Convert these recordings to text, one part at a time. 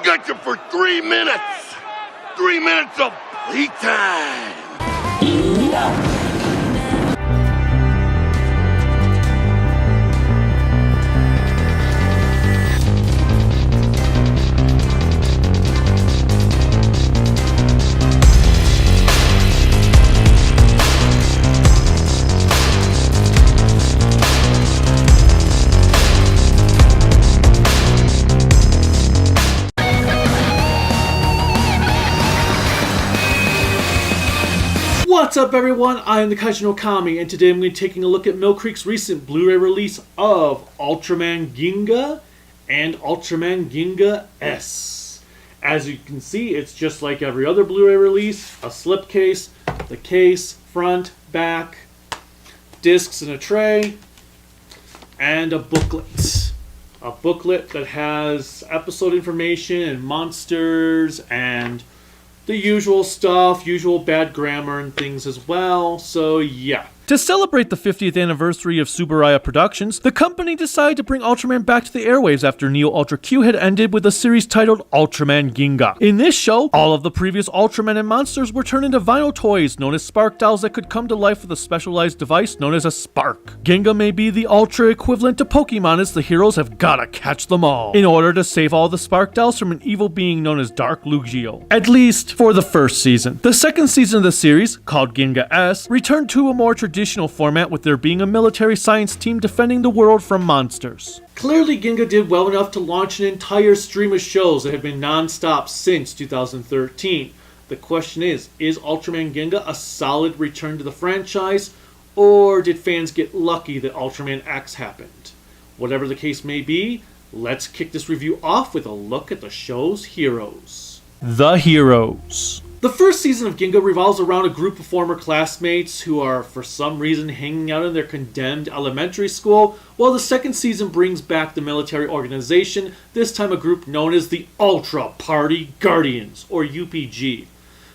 got you for 3 minutes. 3 minutes of playtime. What's up, everyone? I am the Kaiju no Kami, and today I'm going to be taking a look at Mill Creek's recent Blu-ray release of Ultraman Ginga and Ultraman Ginga S. As you can see, it's just like every other Blu-ray release, a slipcase, the case, front, back, discs in a tray, and a booklet. A booklet that has episode information and monsters and the usual stuff, usual bad grammar and things as well, so yeah. To celebrate the 50th anniversary of Tsuburaya Productions, the company decided to bring Ultraman back to the airwaves after Neo Ultra Q had ended with a series titled Ultraman Ginga. In this show, all of the previous Ultramen and monsters were turned into vinyl toys known as spark dolls that could come to life with a specialized device known as a spark. Ginga may be the Ultra equivalent to Pokemon, as the heroes have gotta catch them all in order to save all the spark dolls from an evil being known as Dark Lugia. At least for the first season. The second season of the series, called Ginga S, returned to a more traditional format, with there being a military science team defending the world from monsters. Clearly, Ginga did well enough to launch an entire stream of shows that have been non-stop since 2013. The question is Ultraman Ginga a solid return to the franchise, or did fans get lucky that Ultraman X happened? Whatever the case may be, let's kick this review off with a look at the show's heroes. The heroes. The first season of Ginga revolves around a group of former classmates who are, for some reason, hanging out in their condemned elementary school, while the second season brings back the military organization, this time a group known as the Ultra Party Guardians, or UPG.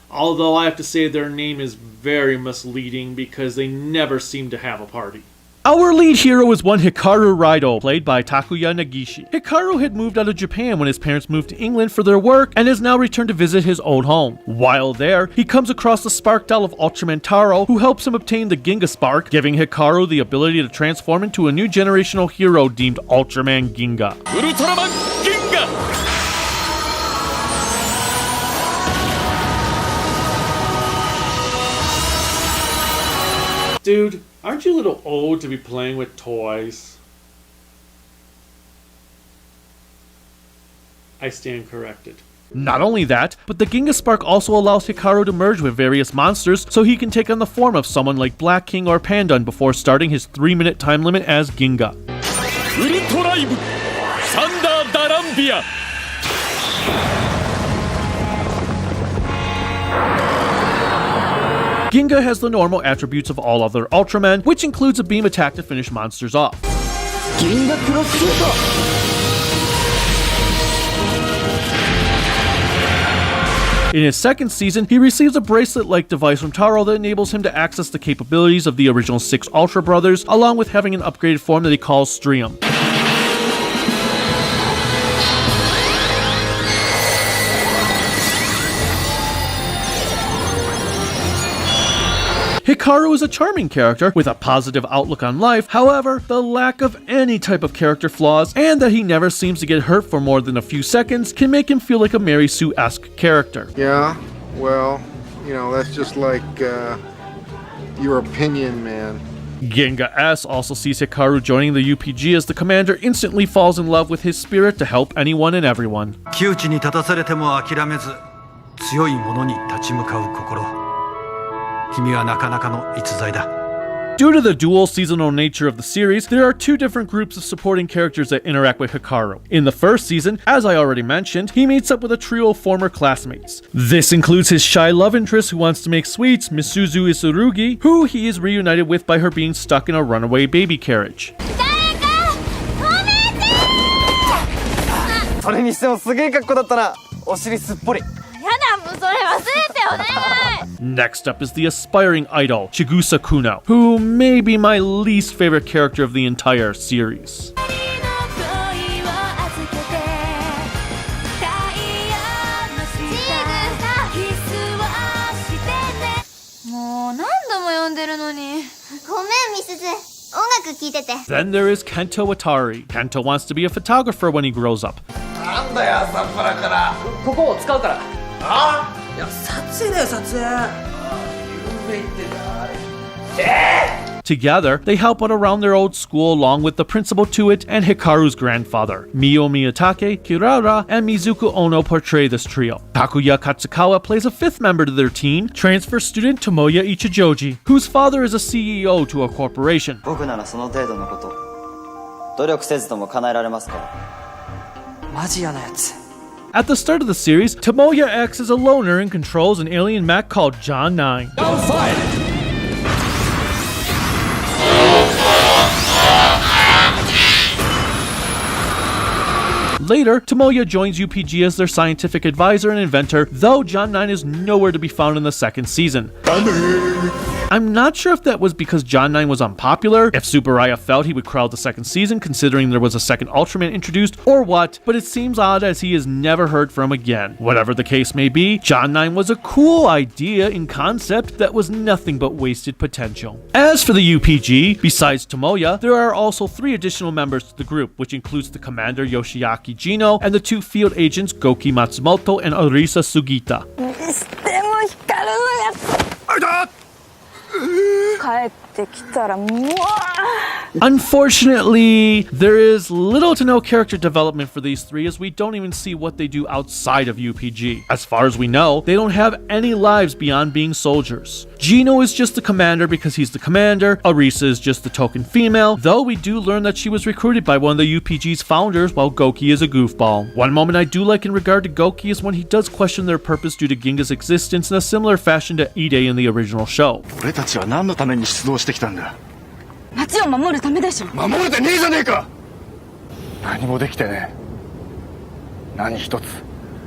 Although I have to say their name is very misleading because they never seem to have a party. Our lead hero is one Hikaru Raido, played by Takuya Nagishi. Hikaru had moved out of Japan when his parents moved to England for their work and has now returned to visit his old home. While there, he comes across the spark doll of Ultraman Taro, who helps him obtain the Ginga Spark, giving Hikaru the ability to transform into a new generational hero deemed Ultraman Ginga. Ultraman Ginga! Dude, aren't you a little old to be playing with toys? I stand corrected. Not only that, but the Ginga Spark also allows Hikaru to merge with various monsters so he can take on the form of someone like Black King or Pandan before starting his 3-minute time limit as Ginga. Ultraman Thunder Darambia! Ginga has the normal attributes of all other Ultramen, which includes a beam attack to finish monsters off. Ginga Cross Super! In his second season, he receives a bracelet-like device from Taro that enables him to access the capabilities of the original 6 Ultra Brothers, along with having an upgraded form that he calls Strium. Hikaru is a charming character with a positive outlook on life. However, the lack of any type of character flaws and that he never seems to get hurt for more than a few seconds can make him feel like a Mary Sue-esque character. Yeah, well, you know, that's just like your opinion, man. Ginga S also sees Hikaru joining the UPG as the commander instantly falls in love with his spirit to help anyone and everyone. Due to the dual seasonal nature of the series, there are 2 different groups of supporting characters that interact with Hikaru. In the first season, as I already mentioned, he meets up with a trio of former classmates. This includes his shy love interest who wants to make sweets, Misuzu Isurugi, who he is reunited with by her being stuck in a runaway baby carriage. Next up is the aspiring idol, Chigusa Kuno, who may be my least favorite character of the entire series. Then there is Kento Atari. Kento wants to be a photographer when he grows up. なんだよ朝っぱらからここを使うからああいや撮影だよ撮影有名って誰Together, they help out around their old school along with the principal to it and Hikaru's grandfather. Mio Miyatake, Kirara, and Mizuku Ono portray this trio. Takuya Katsukawa plays a fifth member to their team, transfer student Tomoya Ichijoji, whose father is a CEO to a corporation. 僕ならその程度のこと努力せずとも叶えられますからマジやなやつ At the start of the series, Tomoya acts as a loner and controls an alien mech called John 9. Later, Tomoya joins UPG as their scientific advisor and inventor, though John 9 is nowhere to be found in the second season. I'm not sure if that was because John 9 was unpopular, if Tsuburaya felt he would crowd the second season considering there was a second Ultraman introduced, or what, but it seems odd as he is never heard from again. Whatever the case may be, John 9 was a cool idea in concept that was nothing but wasted potential. As for the UPG, besides Tomoya, there are also 3 additional members to the group, which includes the commander Yoshiaki Jino and the 2 field agents Goki Matsumoto and Arisa Sugita. 帰ってきたらもう Unfortunately, there is little to no character development for these 3 as we don't even see what they do outside of UPG. As far as we know, they don't have any lives beyond being soldiers. Gino is just the commander because he's the commander, Arisa is just the token female, though we do learn that she was recruited by one of the UPG's founders while Goki is a goofball. One moment I do like in regard to Goki is when he does question their purpose due to Ginga's existence in a similar fashion to Ide in the original show. 俺たちは何のために出動してきたんだ町を守るためでしょ守れてねえじゃねえか何もできてねえ何一つ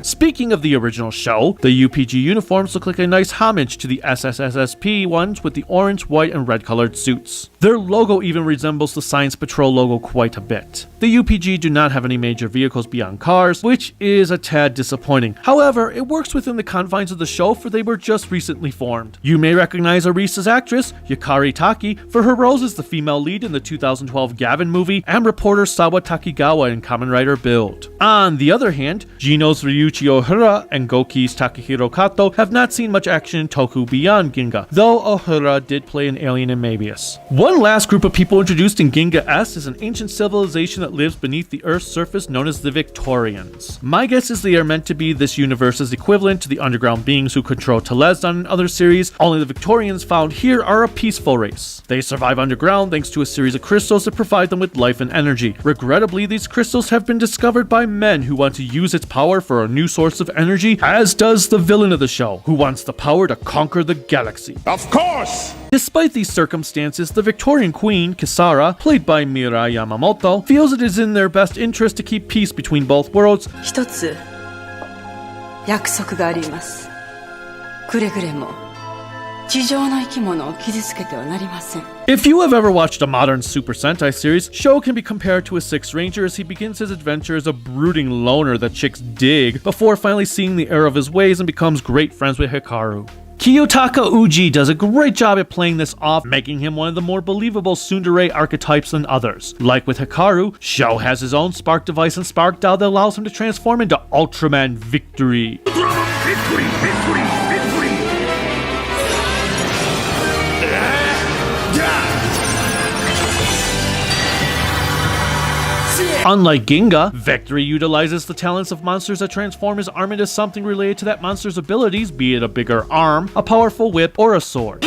Speaking of the original show, the UPG uniforms look like a nice homage to the SSSSP ones with the orange, white, and red colored suits. Their logo even resembles the Science Patrol logo quite a bit. The UPG do not have any major vehicles beyond cars, which is a tad disappointing. However, it works within the confines of the show for they were just recently formed. You may recognize Arisa's actress, Yukari Taki, for her roles as the female lead in the 2012 Gavin movie, and reporter Sawa Takigawa in Kamen Rider Build. On the other hand, Gino's Ryuichi Ohura and Goki's Takahiro Kato have not seen much action in Toku beyond Ginga, though Ohura did play an alien in Mabius. One last group of people introduced in Ginga S is an ancient civilization that lives beneath the Earth's surface known as the Victorians. My guess is they are meant to be this universe's equivalent to the underground beings who control Telesdon in other series, only the Victorians found here are a peaceful race. They survive underground thanks to a series of crystals that provide them with life and energy. Regrettably, these crystals have been discovered by men who want to use its power for a new source of energy, as does the villain of the show, who wants the power to conquer the galaxy. Of course! Despite these circumstances, the Victorian queen, Kisara, played by Mirai Yamamoto, feels it is in their best interest to keep peace between both worlds. 一つ約束がありますくれぐれも地上の生き物を傷つけてはなりません If you have ever watched a modern Super Sentai series, Sho can be compared to a Sixth Ranger as he begins his adventure as a brooding loner that chicks dig, before finally seeing the error of his ways and becomes great friends with Hikaru. Kiyotaka Uji does a great job at playing this off, making him one of the more believable tsundere archetypes than others. Like with Hikaru, Sho has his own spark device and spark dial that allows him to transform into Ultraman Victory. Victory, victory, victory! Unlike Ginga, Victory utilizes the talents of monsters that transform his arm into something related to that monster's abilities, be it a bigger arm, a powerful whip, or a sword.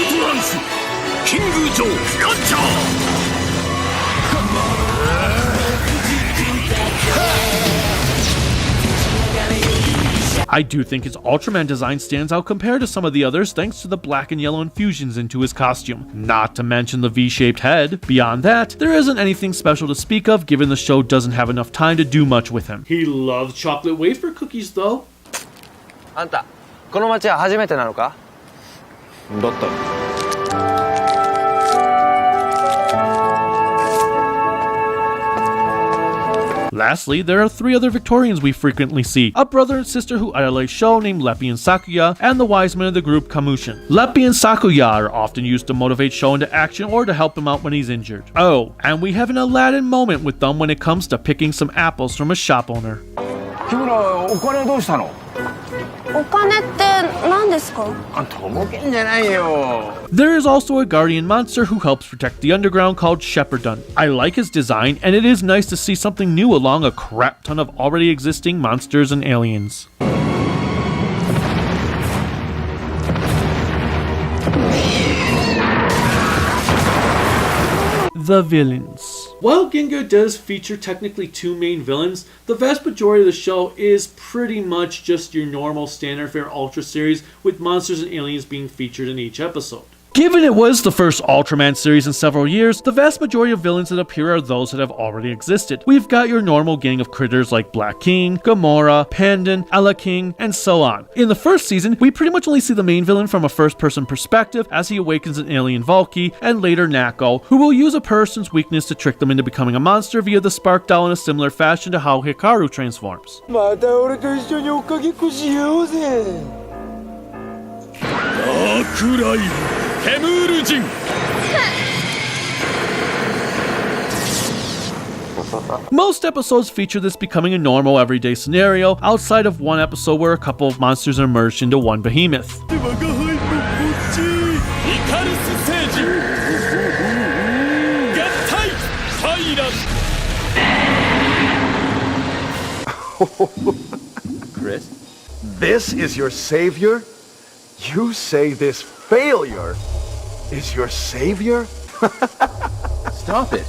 I do think his Ultraman design stands out compared to some of the others thanks to the black and yellow infusions into his costume, not to mention the V-shaped head. Beyond that, there isn't anything special to speak of given the show doesn't have enough time to do much with him. He loves chocolate wafer cookies though. あんたこの町は初めてなのかだったら Lastly, there are 3 other Victorians we frequently see, a brother and sister who idolize Sho named Leppy and Sakuya, and the wise men of the group Kamushin. Leppy and Sakuya are often used to motivate Sho into action or to help him out when he's injured. Oh, and we have an Aladdin moment with them when it comes to picking some apples from a shop owner. 木村、お金どうしたの？お金って何ですか？とぼけんじゃないよ。 There is also a guardian monster who helps protect the underground called Shepherdun. I like his design, and it is nice to see something new along a crap ton of already existing monsters and aliens. The villains. While Ginga does feature technically 2 main villains, the vast majority of the show is pretty much just your normal standard fare Ultra series with monsters and aliens being featured in each episode. Given it was the first Ultraman series in several years, the vast majority of villains that appear are those that have already existed. We've got your normal gang of critters like Black King, Gamora, Pandan, Ella King, and so on. In the first season, we pretty much only see the main villain from a first-person perspective as he awakens an alien Valky, and later Nako, who will use a person's weakness to trick them into becoming a monster via the Spark Doll in a similar fashion to how Hikaru transforms. また俺と一緒に追っかけっこしようぜ。Most episodes feature this becoming a normal everyday scenario, outside of one episode where a couple of monsters are merged into one behemoth. Chris? This is your savior? You say this failure is your savior? Stop it.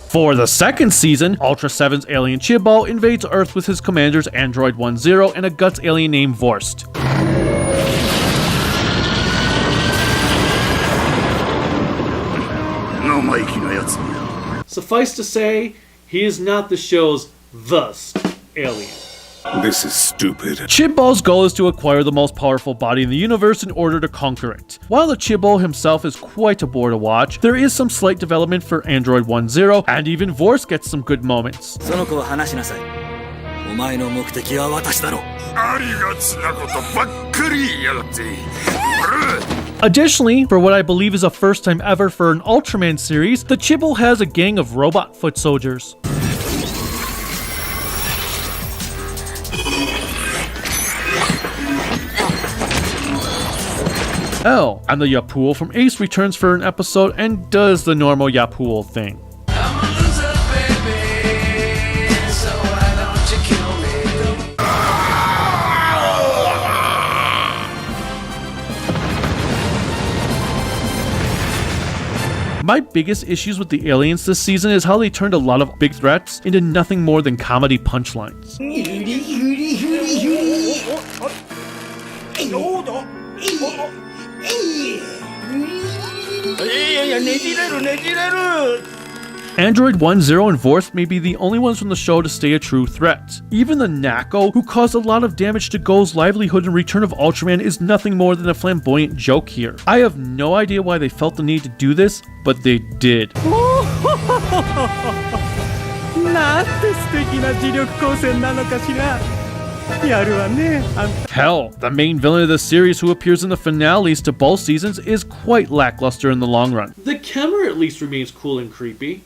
For the second season, Ultra 7's alien Chibal invades Earth with his commanders Android 10 and a Guts alien named Vorst. Suffice to say, he is not the show's the alien. This is stupid. Chibbal's goal is to acquire the most powerful body in the universe in order to conquer it. While the Chibal himself is quite a bore to watch, there is some slight development for Android 10, and even Vorst gets some good moments. Additionally, for what I believe is a first time ever for an Ultraman series, the Chibal has a gang of robot foot soldiers. Oh, and the Yapul from Ace returns for an episode and does the normal Yapul thing. My biggest issues with the aliens this season is how they turned a lot of big threats into nothing more than comedy punchlines. Android 10 and Vorst may be the only ones from the show to stay a true threat. Even the Nako, who caused a lot of damage to Go's livelihood in Return of Ultraman, is nothing more than a flamboyant joke here. I have no idea why they felt the need to do this, but they did. Hell, the main villain of the series who appears in the finales to both seasons is quite lackluster in the long run. The camera at least remains cool and creepy.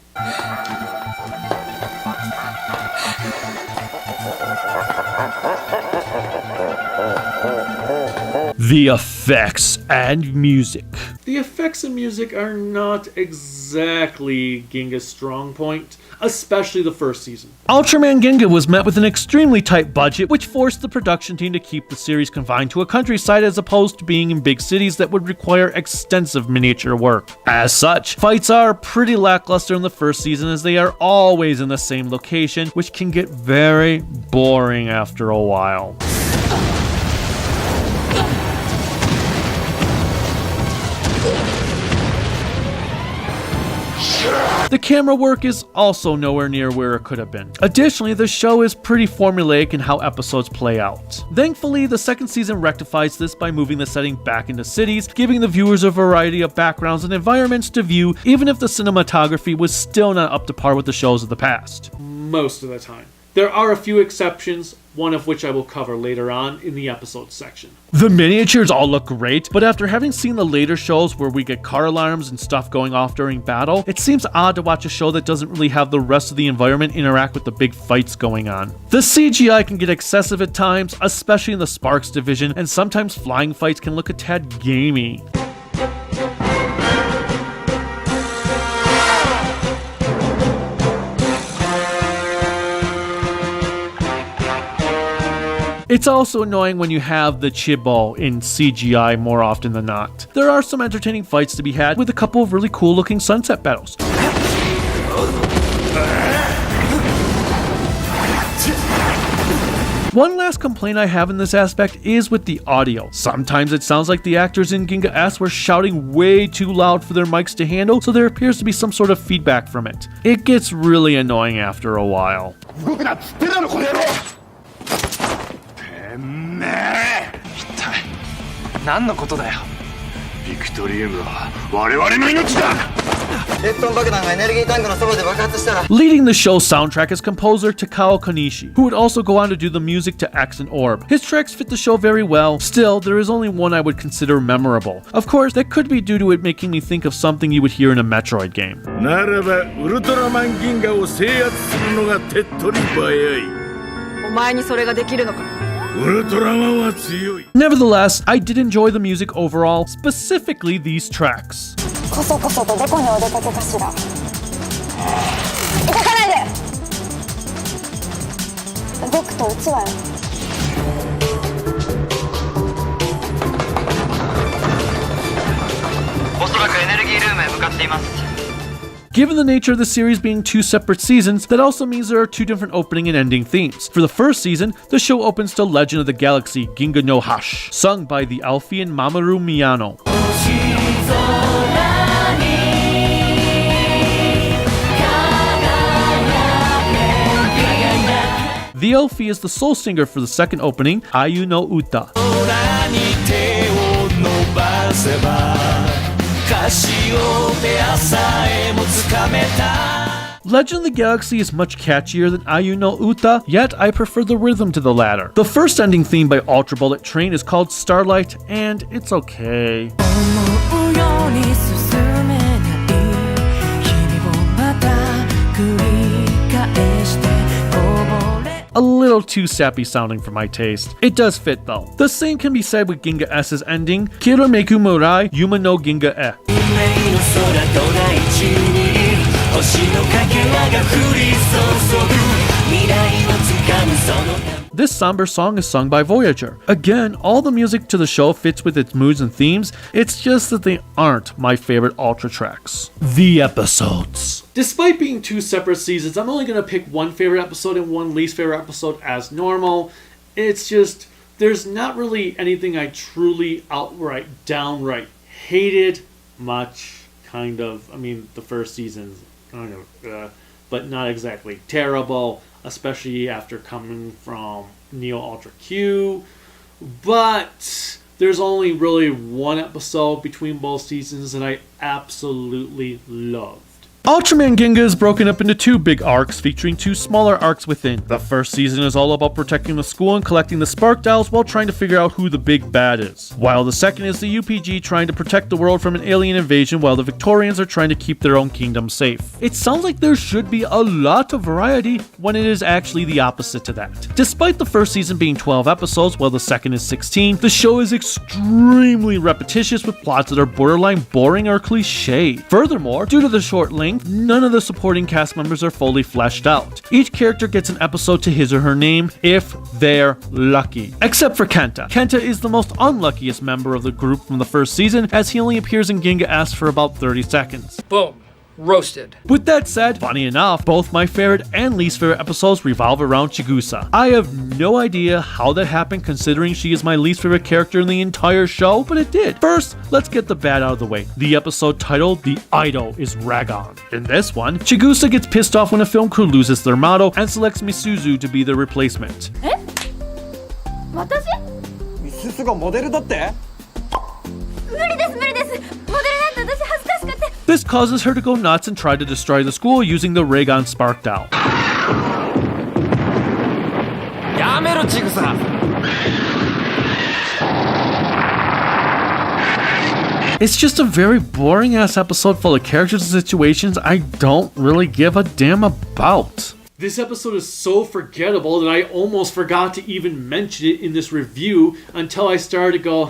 The effects and music. The effects and music are not exactly Ginga's strong point, especially the first season. Ultraman Ginga was met with an extremely tight budget, which forced the production team to keep the series confined to a countryside as opposed to being in big cities that would require extensive miniature work. As such, fights are pretty lackluster in the first season as they are always in the same location, which can get very boring after a while. The camera work is also nowhere near where it could have been. Additionally, the show is pretty formulaic in how episodes play out. Thankfully, the second season rectifies this by moving the setting back into cities, giving the viewers a variety of backgrounds and environments to view, even if the cinematography was still not up to par with the shows of the past. most of the time. There are a few exceptions, one of which I will cover later on in the episode section. The miniatures all look great, but after having seen the later shows where we get car alarms and stuff going off during battle, it seems odd to watch a show that doesn't really have the rest of the environment interact with the big fights going on. The CGI can get excessive at times, especially in the Sparks division, and sometimes flying fights can look a tad gamey. It's also annoying when you have the Chibo in CGI more often than not. There are some entertaining fights to be had with a couple of really cool looking sunset battles. One last complaint I have in this aspect is with the audio. Sometimes it sounds like the actors in Ginga S were shouting way too loud for their mics to handle, so there appears to be some sort of feedback from it. It gets really annoying after a while. 何のことだよ。ビクトリウムは我々の命だ。レッドン爆弾がエネルギータンクのそばで爆発したら。 Leading the show's soundtrack is composer Takao Konishi, who would also go on to do the music to X and Orb. His tracks fit the show very well. Still, there is only one I would consider memorable. Of course, that could be due to it making me think of something you would hear in a Metroid game. ならばウルトラマン銀河を制圧するのが手っ取り早い。お前にそれができるのか。 Nevertheless, I did enjoy the music overall, specifically these tracks. こそこそとどこにお出かけかしら。動かないで。動くと撃つわよ。おそらくエネルギールームへ向かっています。 Given the nature of the series being two separate seasons, that also means there are two different opening and ending themes. For the first season, the show opens to Legend of the Galaxy Ginga no Hash, sung by the Alfian Mamoru Miyano. The Elfie is the soul singer for the second opening, Ayu no Uta. Legend of the Galaxy is much catchier than Ayu no Uta, yet I prefer the rhythm to the latter. The first ending theme by Ultra Bullet Train is called Starlight, and it's okay. A little too sappy sounding for my taste. It does fit though. The same can be said with Ginga S's ending, Kirameku Murai Yuma no Ginga E. This somber song is sung by Voyager. Again, all the music to the show fits with its moods and themes, it's just that they aren't my favorite Ultra tracks. The episodes. Despite being two separate seasons, I'm only going to pick one favorite episode and one least favorite episode as normal. It's just, there's not really anything I truly downright hated much, kind of. I mean, the first season's kind of, but not exactly terrible, especially after coming from Neo Ultra Q. But there's only really one episode between both seasons that I absolutely loved. Ultraman Ginga is broken up into two big arcs, featuring two smaller arcs within. The first season is all about protecting the school and collecting the Spark Dials while trying to figure out who the big bad is. While the second is the UPG trying to protect the world from an alien invasion while the Victorians are trying to keep their own kingdom safe. It sounds like there should be a lot of variety when it is actually the opposite to that. Despite the first season being 12 episodes while the second is 16, the show is extremely repetitious with plots that are borderline boring or cliche. Furthermore, due to the short length, none of the supporting cast members are fully fleshed out. Each character gets an episode to his or her name, if they're lucky. Except for Kenta. Kenta is the most unluckiest member of the group from the first season, as he only appears in Ginga S for about 30 seconds. Boom. Roasted. With that said, funny enough, both my favorite and least favorite episodes revolve around Chigusa. I have no idea how that happened considering she is my least favorite character in the entire show, but it did. First, let's get the bad out of the way. The episode titled The Idol is Ragon. In this one, Chigusa gets pissed off when a film crew loses their motto and selects Misuzu to be their replacement. 私？ミススがモデルだって？無理です無理です。モデルなんて私恥ずかしくて。 This causes her to go nuts and try to destroy the school using the Ragon Spark Dial. やめろ、チグサ。It's just a very boring ass episode full of characters and situations I don't really give a damn about. This episode is so forgettable that I almost forgot to even mention it in this review until I started to go,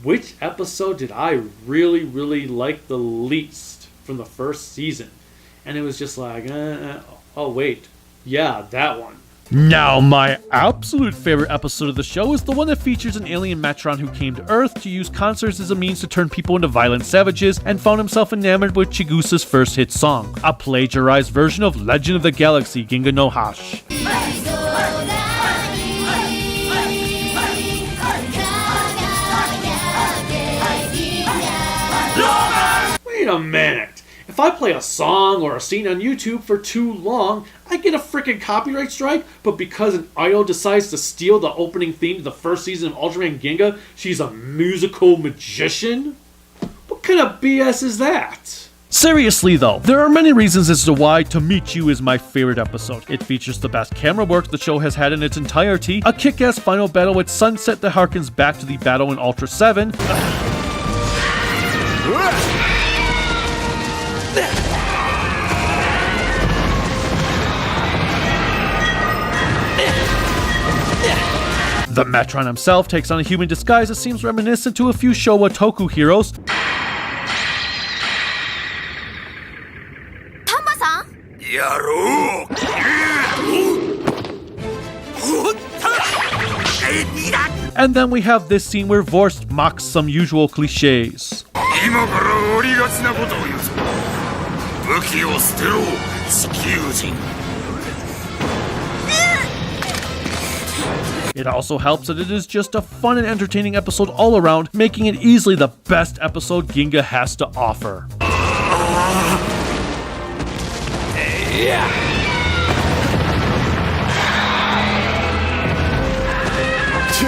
which episode did I really, really like the least from the first season? And it was just like, oh wait, yeah, that one. Now, my absolute favorite episode of the show is the one that features an alien Metron who came to Earth to use concerts as a means to turn people into violent savages and found himself enamored with Chigusa's first hit song, a plagiarized version of Legend of the Galaxy Ginga no Hash. Wait a minute. If I play a song or a scene on YouTube for too long, I get a freaking copyright strike, but because an idol decides to steal the opening theme to the first season of Ultraman Ginga, she's a musical magician? What kind of BS is that? Seriously though, there are many reasons as to why To Meet You is my favorite episode. It features the best camera work the show has had in its entirety, a kick-ass final battle with Sunset that harkens back to the battle in Ultra 7, the Metron himself takes on a human disguise that seems reminiscent to a few Showa Toku heroes. And then we have this scene where Vorst mocks some usual cliches. It also helps that it is just a fun and entertaining episode all around, making it easily the best episode Ginga has to offer.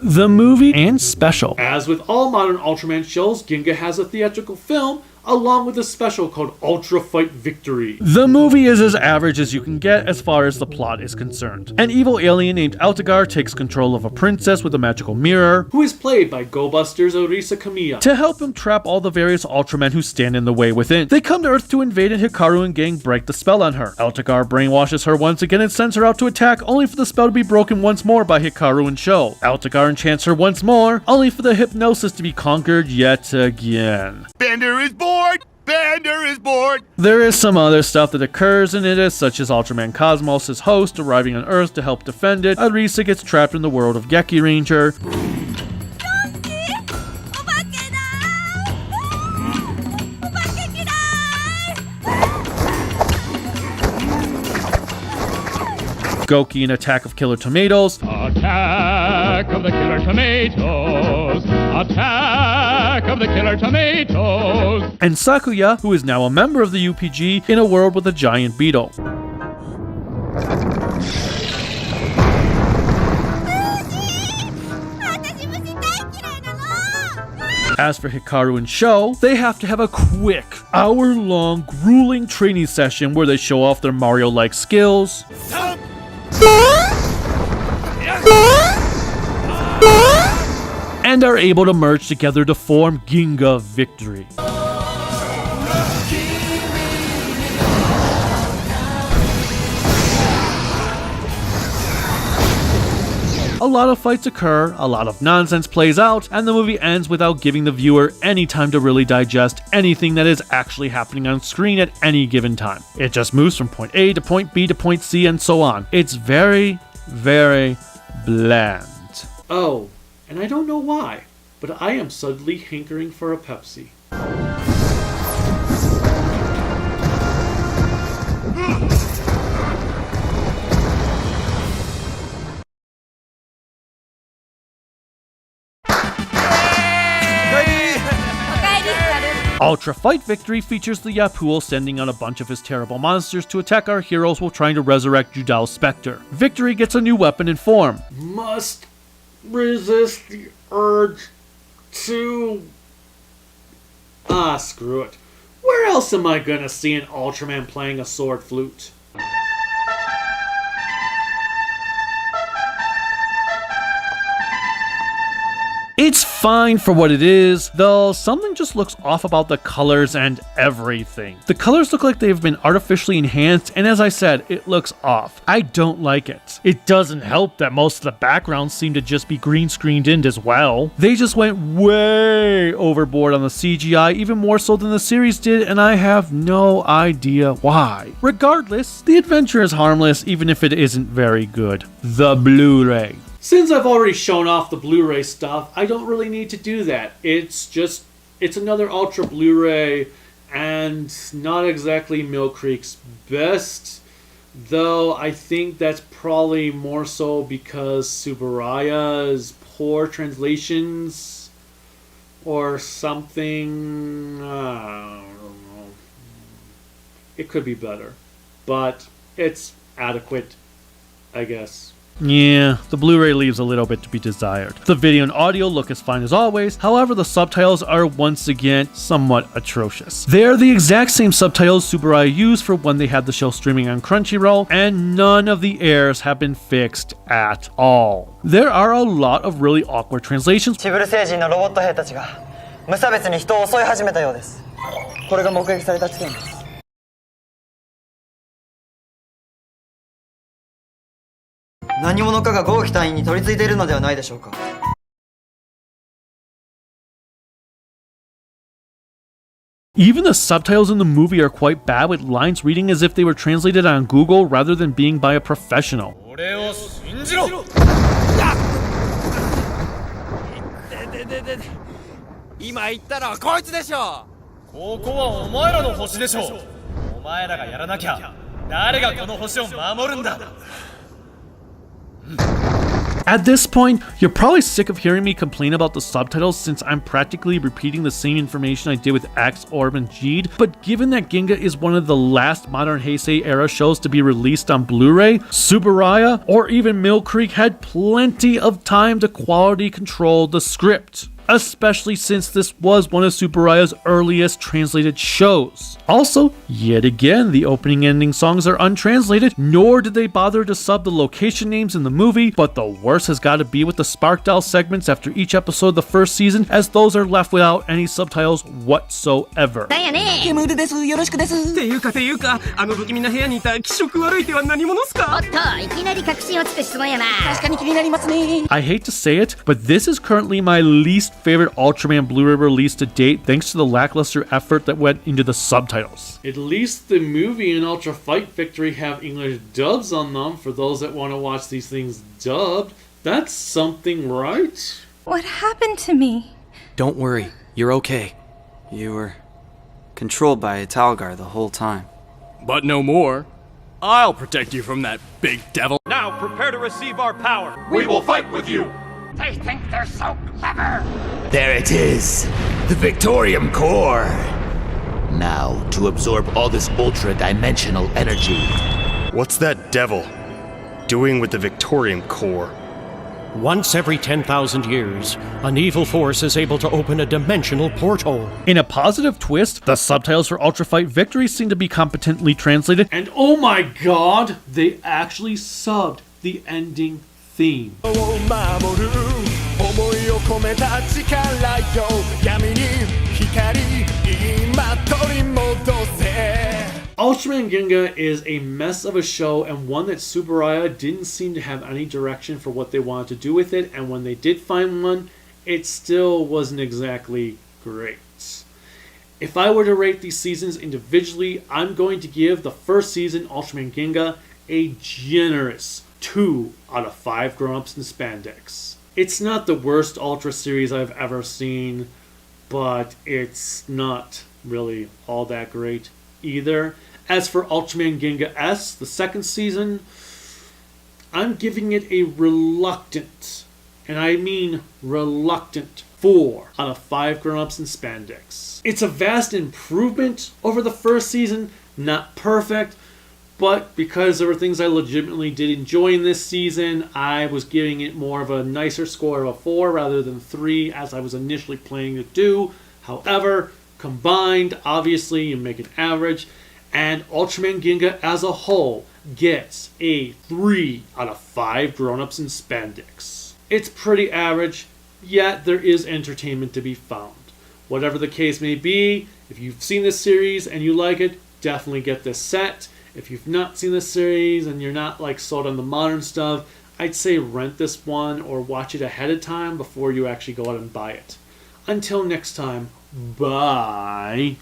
The movie and special. As with all modern Ultraman shows, Ginga has a theatrical film along with a special called Ultra Fight Victory. The movie is as average as you can get as far as the plot is concerned. An evil alien named Altagar takes control of a princess with a magical mirror, who is played by Go Buster's Orisa Kamiya, to help him trap all the various Ultramen who stand in the way within. They come to Earth to invade and Hikaru and gang break the spell on her. Altagar brainwashes her once again and sends her out to attack, only for the spell to be broken once more by Hikaru and Sho. Altagar enchants her once more, only for the hypnosis to be conquered yet again. Bender is bored! Bender is bored! There is some other stuff that occurs in it, such as Ultraman Cosmos' host arriving on Earth to help defend it. Arisa gets trapped in the world of Geki Ranger. Goki in Attack of Killer Tomatoes. Attack of the Killer Tomatoes! Attack of the Killer Tomatoes! And Sakuya, who is now a member of the UPG, in a world with a giant beetle. As for Hikaru and Sho, they have to have a quick, hour-long, grueling training session where they show off their Mario-like skills. And are able to merge together to form Ginga Victory. A lot of fights occur, a lot of nonsense plays out, and the movie ends without giving the viewer any time to really digest anything that is actually happening on screen at any given time. It just moves from point A to point B to point C and so on. It's very, very bland. Oh, and I don't know why, but I am suddenly hankering for a Pepsi. Ultra Fight Victory features the Yapul sending out a bunch of his terrible monsters to attack our heroes while trying to resurrect Judal's Spectre. Victory gets a new weapon and form. Must resist the urge to... screw it. Where else am I gonna see an Ultraman playing a sword flute? It's fine for what it is, though something just looks off about the colors and everything. The colors look like they've been artificially enhanced, and as I said, it looks off. I don't like it. It doesn't help that most of the backgrounds seem to just be green screened in as well. They just went way overboard on the CGI, even more so than the series did, and I have no idea why. Regardless, the adventure is harmless even if it isn't very good. The Blu-ray. Since I've already shown off the Blu-ray stuff, I don't really need to do that. It's another Ultra Blu-ray, and not exactly Mill Creek's best, though I think that's probably more so because Tsuburaya's poor translations or something. I don't know. It could be better, but it's adequate, I guess. Yeah, the Blu-ray leaves a little bit to be desired. The video and audio look as fine as always, however the subtitles are once again somewhat atrocious. They are the exact same subtitles Tsuburaya used for when they had the show streaming on Crunchyroll, and none of the errors have been fixed at all. There are a lot of really awkward translations. チブル星人のロボット兵たちが無差別に人を襲い始めたようです。これが目撃された地点です。 何者かが合気隊員に取り付いているのではないでしょうか。 Even the subtitles in the movie are quite bad, with lines reading as if they were translated on Google rather than being by a professional. 俺を信じろ。今言ったのはこいつでしょ。ここはお前らの星でしょ。お前らがやらなきゃ誰がこの星を守るんだ。 At this point, you're probably sick of hearing me complain about the subtitles since I'm practically repeating the same information I did with Axe, Orb, and Jeed, but given that Ginga is one of the last modern Heisei era shows to be released on Blu-ray, Tsuburaya or even Mill Creek had plenty of time to quality control the script. Especially since this was one of Tsuburaya's earliest translated shows. Also, yet again, the opening and ending songs are untranslated, nor did they bother to sub the location names in the movie, but the worst has got to be with the Spark Doll segments after each episode of the first season, as those are left without any subtitles whatsoever. 煙ですよろしくです。ていうかあの不気味な部屋にいた気色悪い手は何者っすか。おっといきなり確信をつく質問やな。確かに気になりますね。 I hate to say it, but this is currently my least favorite Ultraman Blu-ray release to date, thanks to the lackluster effort that went into the subtitles. At least the movie and Ultra Fight Victory have English dubs on them for those that want to watch these things dubbed. That's something, right? What happened to me? Don't worry, you're okay. You were controlled by a Talgar the whole time. But no more. I'll protect you from that big devil. Now prepare to receive our power. We will fight with you! They think they're so clever. There it is, the Victorium core. Now, to absorb all this ultra-dimensional energy. What's that devil doing with the Victorium core? Once every 10,000 years, an evil force is able to open a dimensional portal. In a positive twist, the subtitles for Ultra Fight Victory seem to be competently translated, and oh my god, they actually subbed the ending theme. Ultraman Ginga is a mess of a show, and one that Tsuburaya didn't seem to have any direction for what they wanted to do with it, and when they did find one, it still wasn't exactly great. If I were to rate these seasons individually, I'm going to give the first season, Ultraman Ginga, a generous 2 out of 5 grown-ups in spandex. It's not the worst Ultra series I've ever seen, but it's not really all that great either. As for Ultraman Ginga S, the second season, I'm giving it a reluctant, and I mean reluctant, 4 out of 5 grown-ups in spandex. It's a vast improvement over the first season, not perfect, but because there were things I legitimately did enjoy in this season, I was giving it more of a nicer score of a 4 rather than 3 as I was initially planning to do. However, combined, obviously, you make an average, and Ultraman Ginga as a whole gets a 3 out of 5 grown-ups in spandex. It's pretty average, yet there is entertainment to be found. Whatever the case may be, if you've seen this series and you like it, definitely get this set. If you've not seen this series and you're not like sold on the modern stuff, I'd say rent this one or watch it ahead of time before you actually go out and buy it. Until next time, bye.